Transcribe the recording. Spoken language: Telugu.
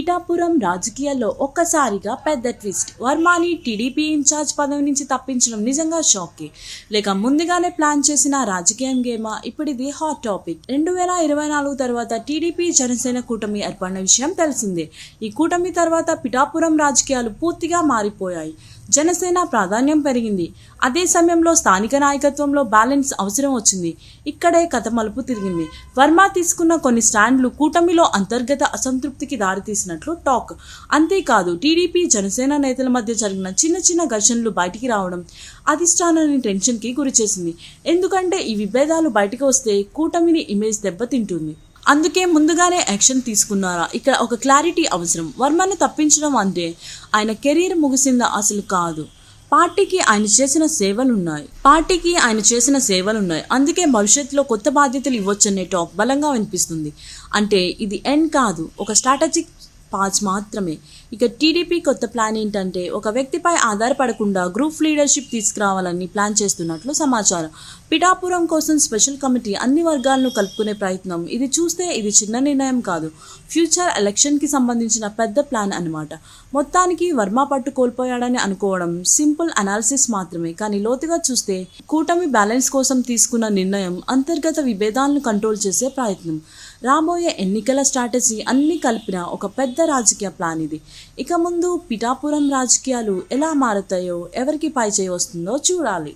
పిఠాపురం రాజకీయాల్లో ఒక్కసారిగా పెద్ద ట్విస్ట్. వర్మని టీడీపీ ఇన్ఛార్జ్ పదవి నుంచి తప్పించడం నిజంగా షాకే, లేక ముందుగానే ప్లాన్ చేసిన రాజకీయం గేమా? ఇప్పుడు ఇది హాట్ టాపిక్. 2024 తర్వాత టీడీపీ జనసేన కూటమి ఏర్పడిన విషయం తెలిసిందే. ఈ కూటమి తర్వాత పిఠాపురం రాజకీయాలు పూర్తిగా మారిపోయాయి. జనసేన ప్రాధాన్యం పెరిగింది. అదే సమయంలో స్థానిక నాయకత్వంలో బ్యాలెన్స్ అవసరం వచ్చింది. ఇక్కడే కథ మలుపు తిరిగింది. వర్మ తీసుకున్న కొన్ని స్టాండ్లు కూటమిలో అంతర్గత అసంతృప్తికి దారితీసినట్లు టాక్. అంతేకాదు, టీడీపీ జనసేన నేతల మధ్య జరిగిన చిన్న చిన్న ఘర్షణలు బయటికి రావడం అధిష్టానాన్ని టెన్షన్కి గురిచేసింది. ఎందుకంటే ఈ విభేదాలు బయటకు వస్తే కూటమిని ఇమేజ్ దెబ్బతింటుంది. అందుకే ముందుగానే యాక్షన్ తీసుకున్నారా? ఇక్కడ ఒక క్లారిటీ అవసరం. వర్మను తప్పించడం అంటే ఆయన కెరీర్ ముగిసిందా? అసలు కాదు. పార్టీకి ఆయన చేసిన సేవలున్నాయి. అందుకే భవిష్యత్తులో కొత్త బాధ్యతలు ఇవ్వొచ్చనే టాక్ బలంగా వినిపిస్తుంది. అంటే ఇది ఎండ్ కాదు, ఒక స్ట్రాటజిక్ పాజ్ మాత్రమే. ఇక టీడీపీ కొత్త ప్లాన్ ఏంటంటే, ఒక వ్యక్తిపై ఆధారపడకుండా గ్రూప్ లీడర్షిప్ తీసుకురావాలని ప్లాన్ చేస్తున్నట్లు సమాచారం. పిఠాపురం కోసం స్పెషల్ కమిటీ, అన్ని వర్గాలను కలుపుకునే ప్రయత్నం. ఇది చూస్తే ఇది చిన్న నిర్ణయం కాదు, ఫ్యూచర్ ఎలక్షన్కి సంబంధించిన పెద్ద ప్లాన్ అన్నమాట. మొత్తానికి వర్మ పట్టు కోల్పోయాడని అనుకోవడం సింపుల్ అనాలిసిస్ మాత్రమే. కానీ లోతుగా చూస్తే కూటమి బ్యాలెన్స్ కోసం తీసుకున్న నిర్ణయం, అంతర్గత విభేదాలను కంట్రోల్ చేసే ప్రయత్నం, రాబోయే ఎన్నికల స్ట్రాటజీ అన్ని కలిపిన ఒక పెద్ద రాజకీయ ప్లాన్ ఇది. ఇక ముందు పిఠాపురం రాజకీయాలు ఎలా మారుతాయో, ఎవరికి పై చేయి వస్తుందో చూడాలి.